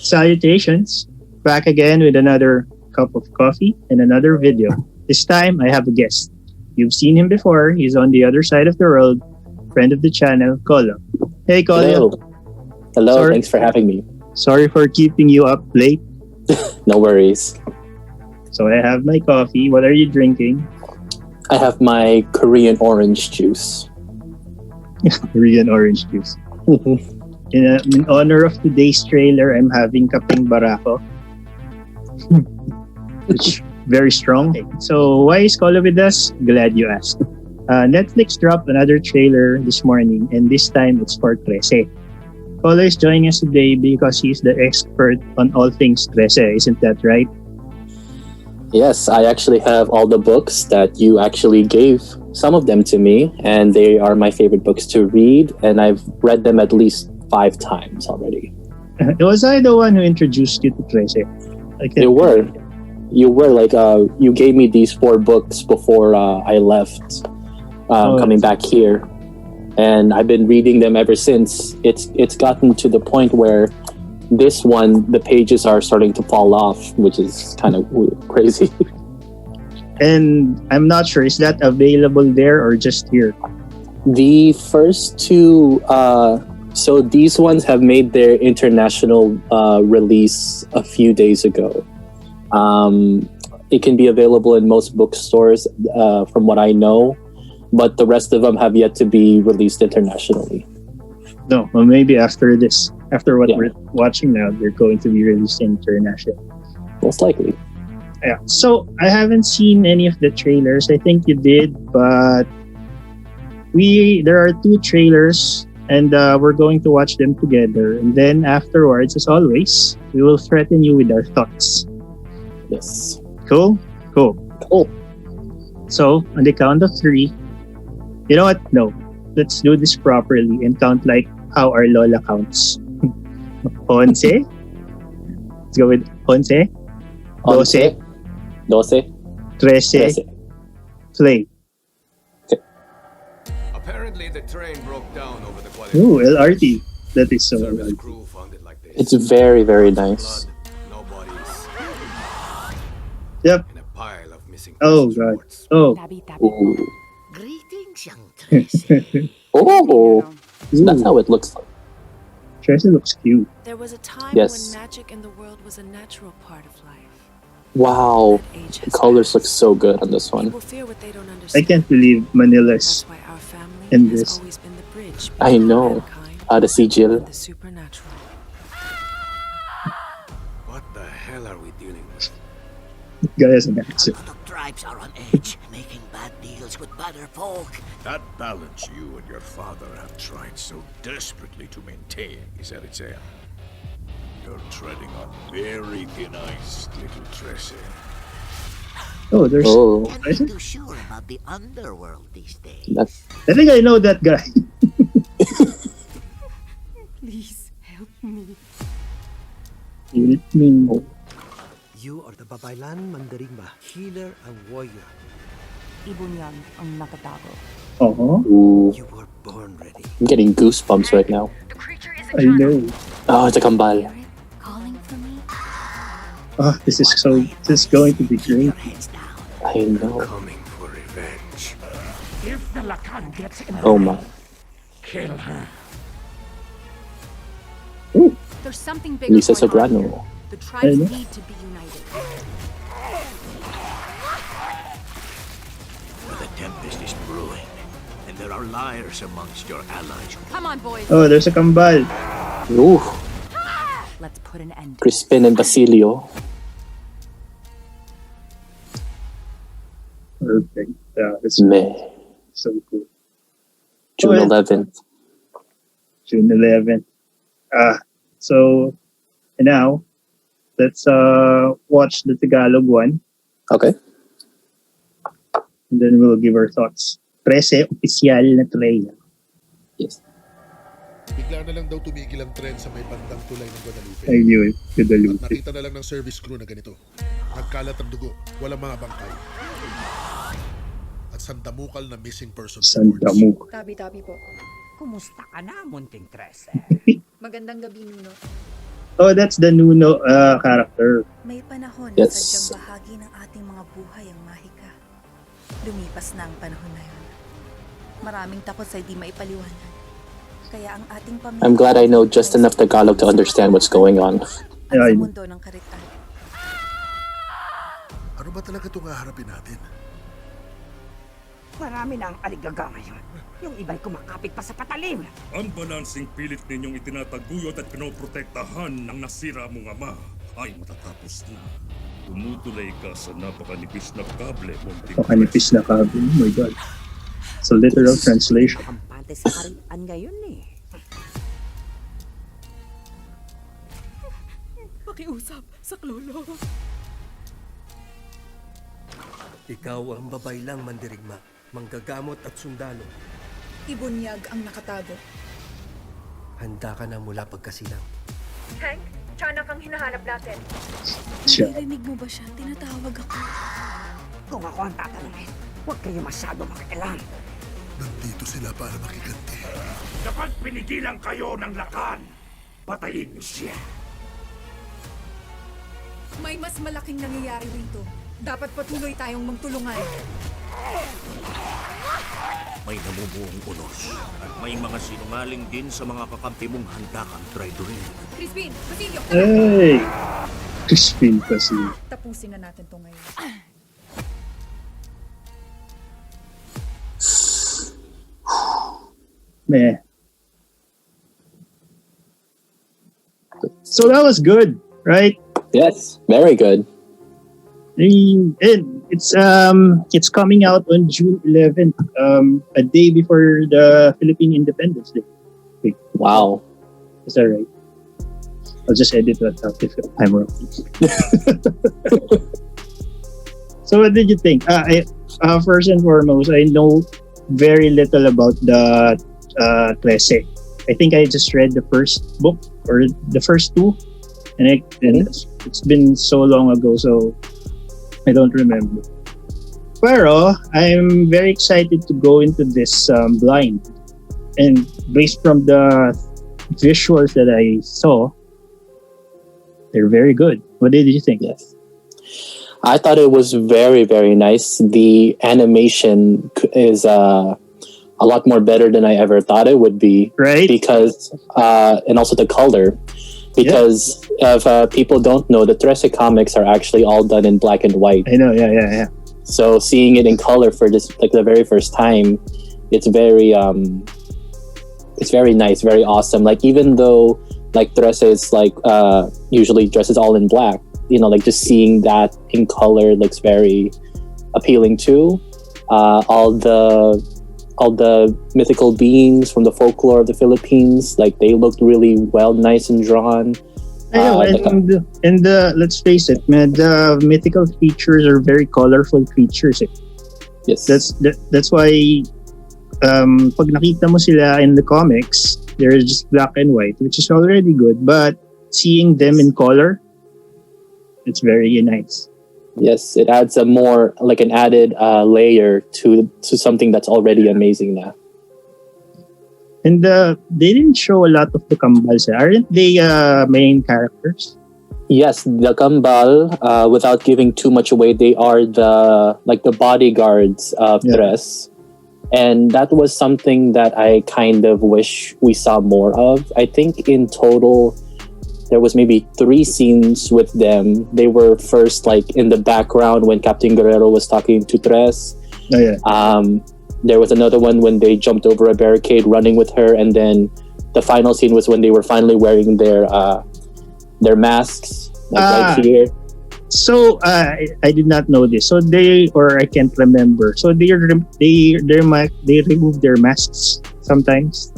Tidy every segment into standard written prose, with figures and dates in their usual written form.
Salutations! Back again with another cup of coffee and another video. This time I have a guest. You've seen him before. He's on the other side of the world. Friend of the channel, Colo. Hey, Colo. Hello, Sorry. Thanks for having me. Sorry for keeping you up late. No worries. So I have my coffee. What are you drinking? I have my Korean orange juice. Korean orange juice. In honor of today's trailer, I'm having kapeng barako. It's very strong. So why is Colo with us? Glad you asked. Netflix dropped another trailer this morning, and this time it's for Trese. Colo is joining us today because he's the expert on all things Trese, isn't that right? Yes, I actually have all the books that you actually gave some of them to me, and they are my favorite books to read, and I've read them at least 5 times already. Was I the one who introduced you to Trese? You were. You gave me these 4 books before I left, coming back here, and I've been reading them ever since. It's gotten to the point where this one, the pages are starting to fall off, which is kind of crazy. And I'm not sure, is that available there or just here? The first 2, so these ones have made their international release a few days ago. It can be available in most bookstores, from what I know, but the rest of them have yet to be released internationally. No, well, maybe after this. After what we're watching now, they're going to be released internationally. Most likely. Yeah. So I haven't seen any of the trailers. I think you did, but there are 2 trailers, and we're going to watch them together. And then afterwards, as always, we will threaten you with our thoughts. Yes. Cool. So on the count of 3, you know what? No, let's do this properly and count like how our Lola counts. 11. Let's go with 11. 12. 13. Play. Apparently the train broke down over the quality. Ooh, LRT. That is so good. Crew found it like this. It's very, very nice. No bodies. Yep. In a pile of missing Oh, persons God. reports. Oh. Ooh. Greetings, young Trese. Oh, so that's how it looks like. Trese looks cute. There was a time Yes. when magic in the world was a natural part of life. Wow, That age the has colors passed. look so good on this one. People fear what they don't I understand. can't believe Manila's. That's why our family in has this. always been the bridge I between know. mankind The sigil. and the supernatural. What the hell are we dealing with? Guy has an A accent. lot of tribes are on edge, making bad deals with better folk. That balance you and your father have tried so desperately to maintain is at its end. You're treading on very thin ice, little Trese. Oh, there's. Oh, Can't be too sure about the underworld these days. that's I think I know that guy. Please help me. Let me know. You are the Babaylan Mandaringba, healer and warrior. Ibon yan ang nakatago. Oh, ooh. You were born ready. I'm getting goosebumps right now. I know. Oh, it's a kambal. Calling for me? Ah, this is going to be great. Heads down. I know. Coming for revenge. If the Lakan gets in Oh my. kill her. There's something bigger Lisa going on here. Sobrano. The tribes know. need to be united. The tempest is brewing, and there are liars amongst your allies. Come on, boys. Oh, there's a kambal. Ooh, Let's put an end. Crispin and Basilio. Perfect. Yeah, that's Meh. so cool. June Okay. 11th. June 11th. So now let's watch the Tagalog one, Okay. and then we'll give our thoughts. Trese Opisyal na trailer. Yes. Bigla na lang daw tumigil ang tren sa may bandang tulay ng Guadalupe. I knew it. At Guadalupe. nakita na lang ng service crew na ganito. Nagkalat ang dugo, walang mga bangkay. At sandamukal na missing persons reports. Sandamuk. Tabi-tabi po. Kumusta ka na, Munting Trese? Magandang gabi, Nuno. Oh, that's the Nuno character. May panahon na Yes. sadyang bahagi ng ating mga buhay ang mahika. Lumipas na ang panahon na yun. Maraming takot sa di maipaliwanag. Kaya ang ating pamilya... I'm glad I know just enough Tagalog to understand what's going on. At Yeah, sa I know. mundo ng karitan. Ano ba talaga itong haharapin natin? Marami na ang aligaga ngayon. Yung iba'y kumakapit pa sa patalim. Ang balansing pilit ninyong itinataguyod at pinoprotektahan ng nasira mong ama ay matatapos na. Tumutulay ka sa napakanipis na kable, munting Pakanipis na kabin. Oh my God. It's a literal translation. Kampante sa karitan ngayon eh. Pakiusap sa Colo. Ikaw ang babaylang mandirigma, manggagamot at sundalo. Ibunyag ang nakatago. Handa ka na mula pagkasilang. Hank, tiyanak ang hinahanap natin. Siya. Naririnig mo ba siya? Tinatawag ako. Kung ako ang tatanungin, huwag kayo masyado makialam. Nandito sila para makiganti. Kapag pinigilan kayo ng lakan, patayin niyo siya. May mas malaking nangyayari rito. Dapat patuloy tayong magtulungan. May namumuong unos at may mga sinungaling din sa mga kakampi mong handa kang traidorin. Crispin, Basilio, Hey! Crispin kasi. tapusin na natin to ngayon. Meh. So that was good, right? Yes, very good. And it's coming out on June 11th, a day before the Philippine Independence Day. Wait, Wow. is that right? I'll just edit that out if I'm wrong. So what did you think? First and foremost, I know very little about the Trese. I think I just read the first book or the first two, and it's been so long ago, so I don't remember. Pero I'm very excited to go into this blind, and based from the visuals that I saw, they're very good. What did you think? Yes. I thought it was very, very nice. The animation is a lot more better than I ever thought it would be. Right? Because, and also the color. Because if people don't know, the Trese comics are actually all done in black and white. I know, yeah. So seeing it in color for this, like the very first time, it's very nice, very awesome. Like even though like Trese is like usually dresses all in black, you know, like just seeing that in color looks very appealing too. All the mythical beings from the folklore of the Philippines, like they looked really well, nice and drawn. I know, and let's face it, man, the mythical creatures are very colorful creatures. Eh. Yes. That's why pag nakita mo sila in the comics, they're just black and white, which is already good. But seeing them in color, it's very nice. Yes, it adds a more like an added layer to something that's already amazing now. And they didn't show a lot of the Kambals. Aren't they main characters? Yes, the Kambal, without giving too much away, they are the bodyguards of Tres. And that was something that I kind of wish we saw more of. I think in total, there was maybe 3 scenes with them. They were first like in the background when Captain Guerrero was talking to Tres. Oh yeah. There was another one when they jumped over a barricade running with her, and then the final scene was when they were finally wearing their masks, like right here. So I did not know this. So I can't remember. So they remove their masks sometimes.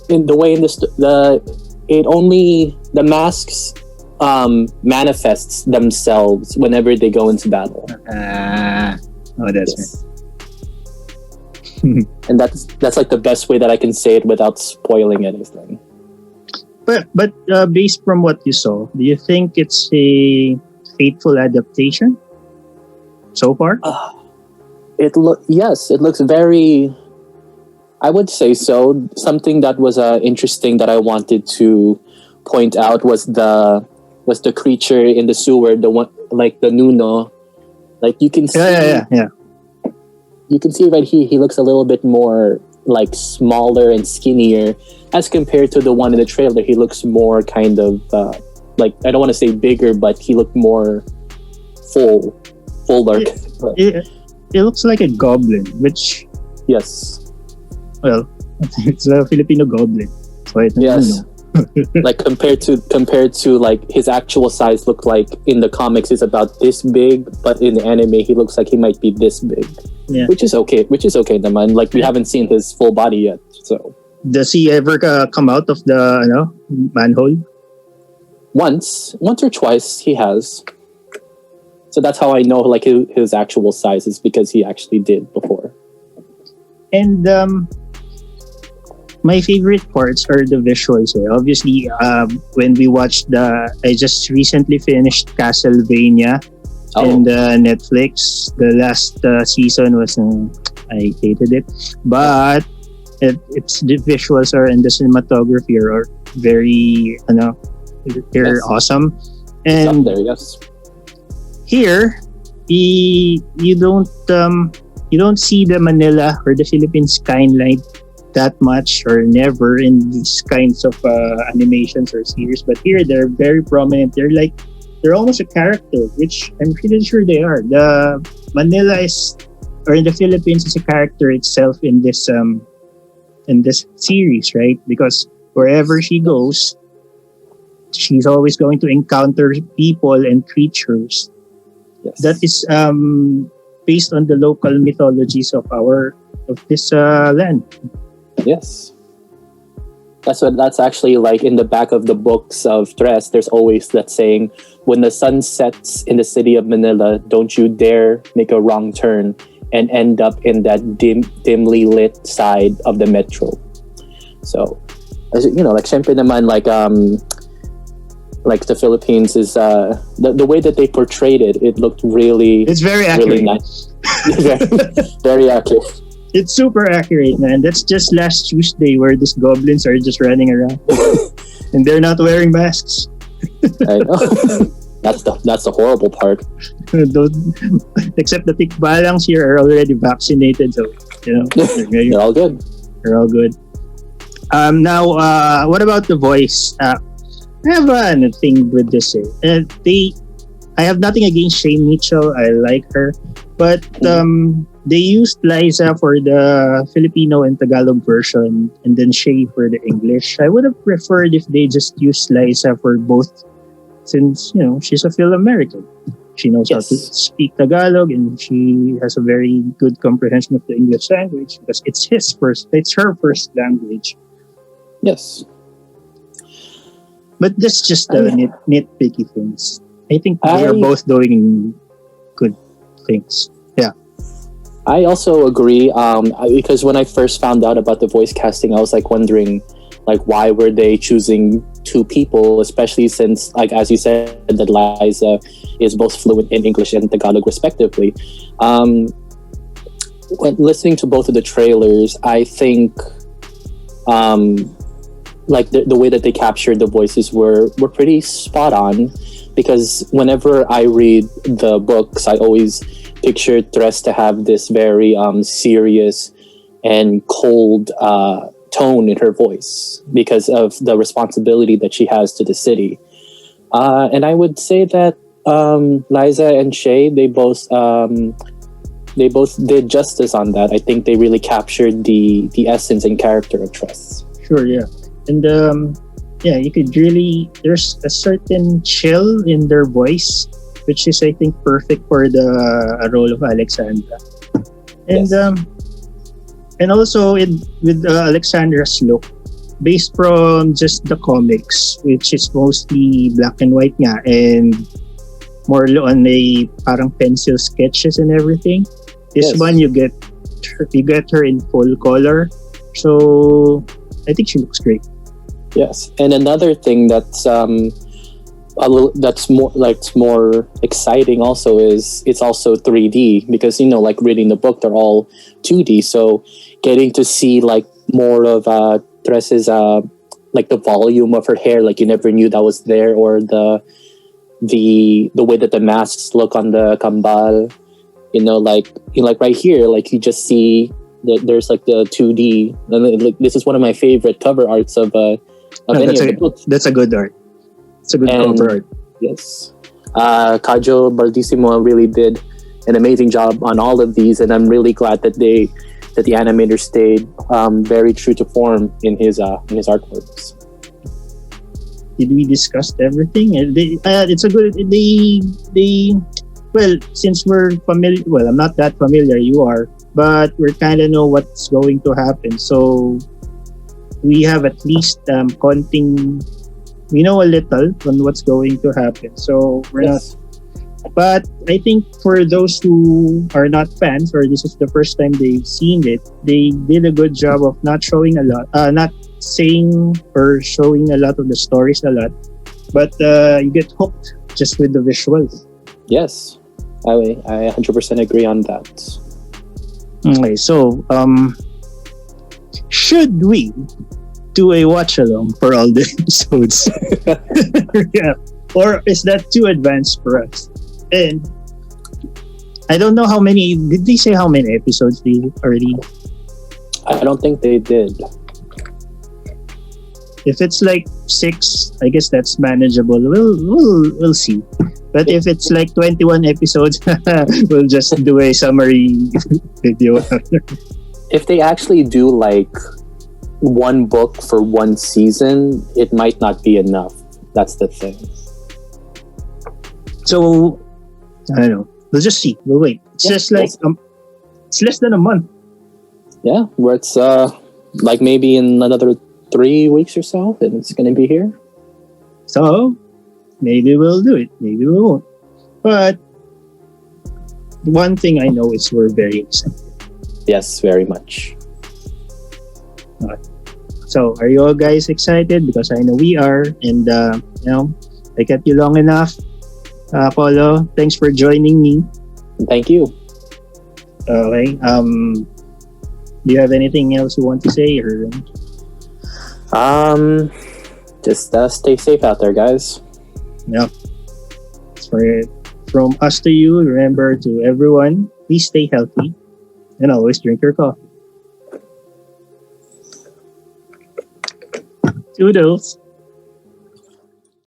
In the way the masks manifests themselves whenever they go into battle. That's yes. And that's like the best way that I can say it without spoiling anything. But based from what you saw, do you think it's a faithful adaptation so far? Yes, it looks very. I would say so. Something that was interesting that I wanted to point out was the creature in the sewer, the one like the Nuno. Like you can see, Yeah. you can see right here, he looks a little bit more like smaller and skinnier as compared to the one in the trailer. He looks more kind of like, I don't want to say bigger, but he looked more fuller. It looks like a goblin, which Yes. well, it's a Filipino goblin. So I don't Yes. know. Like compared to like his actual size looked like in the comics is about this big, but in the anime he looks like he might be this big. Yeah. Which is okay naman. Like we haven't seen his full body yet, so Does he ever come out of the manhole? once or twice he has. So that's how I know like his actual size is because he actually did before. And my favorite parts are the visuals. Obviously, when we watched I just recently finished Castlevania and Netflix. The last season was, I hated it, but it's the visuals and the cinematography are very, they're awesome. And there, yes. here, you don't see the Manila or the Philippine skyline that much or never in these kinds of animations or series, but here they're very prominent. They're almost a character, which I'm pretty sure they are. The Manila in the Philippines is a character itself in this series, right? Because wherever she goes, she's always going to encounter people and creatures. Yes. That is based on the local mythologies of this land. Yes. That's actually like in the back of the books of Tres, there's always that saying, when the sun sets in the city of Manila, don't you dare make a wrong turn and end up in that dimly lit side of the metro. So, as you know, like syempre naman, like the Philippines is the way that they portrayed it looked really, it's very accurate. Really nice. very accurate. It's super accurate, man. That's just last Tuesday where these goblins are just running around and they're not wearing masks. I know. That's the horrible part. Except the tikbalangs here are already vaccinated, so they're all good. They're all good. Now, what about the voice? I have a thing with this. I have nothing against Shay Mitchell. I like her, but they used Liza for the Filipino and Tagalog version, and then Shay for the English. I would have preferred if they just used Liza for both, since she's a Phil-American. She knows how to speak Tagalog, and she has a very good comprehension of the English language because it's her first language. Yes. But that's just the nitpicky things. I think they are both doing good things. Yeah. I also agree, because when I first found out about the voice casting, I was like wondering, like, why were they choosing two people, especially since, like, as you said, that Liza is both fluent in English and Tagalog respectively. When listening to both of the trailers, I think like the way that they captured the voices were pretty spot on, because whenever I read the books, I always pictured Tres to have this very serious and cold tone in her voice because of the responsibility that she has to the city. And I would say that Liza and Shay, they both did justice on that. I think they really captured the essence and character of Tres. Sure, yeah. And you could really, there's a certain chill in their voice, which is, I think, perfect for the role of Alexandra. And Yes. And also with Alexandra's look, based from just the comics, which is mostly black and white nga, and more on a parang pencil sketches and everything. This Yes. one you get her in full color, so I think she looks great. Yes, and another thing that's more exciting also is it's also 3D, because like reading the book, they're all 2D. So getting to see like more of Tres's like the volume of her hair, like you never knew that was there, or the way that the masks look on the kambal. Like right here, like you just see that there's like the 2D, and like this is one of my favorite cover arts of any of the books. That's a good art. It's a good cover art. Yes, Kajo Baldissimo really did an amazing job on all of these, and I'm really glad that the animator stayed very true to form in his artworks. Did we discuss everything? It's a good. Well, since we're familiar, well, I'm not that familiar. You are, but we kind of know what's going to happen. So we have at least conting. We know a little on what's going to happen. So we're not. But I think for those who are not fans, or this is the first time they've seen it, they did a good job of not showing a lot, not saying or showing a lot of the stories a lot, but you get hooked just with the visuals. Yes, I 100% agree on that. Okay, so should we do a watch along for all the episodes? Yeah, or is that too advanced for us? And I don't know how many. Did they say how many episodes they already? I don't think they did. If it's like 6, I guess that's manageable. We'll see. But if it's like 21 episodes, we'll just do a summary video. If they actually do like one book for one season, it might not be enough. That's the thing. So I don't know. We'll just see. We'll wait. It's just like it's less than a month. Yeah, where it's like maybe in another 3 weeks or so, and it's going to be here. So maybe we'll do it. Maybe we won't. But one thing I know is we're very excited. Yes, very much. So are you all guys excited? Because I know we are, and I kept you long enough. Colo, thanks for joining me. Thank you. Okay. Do you have anything else you want to say, or? Just stay safe out there, guys. Yeah. From us to you, remember to everyone, please stay healthy and always drink your coffee. Toodles.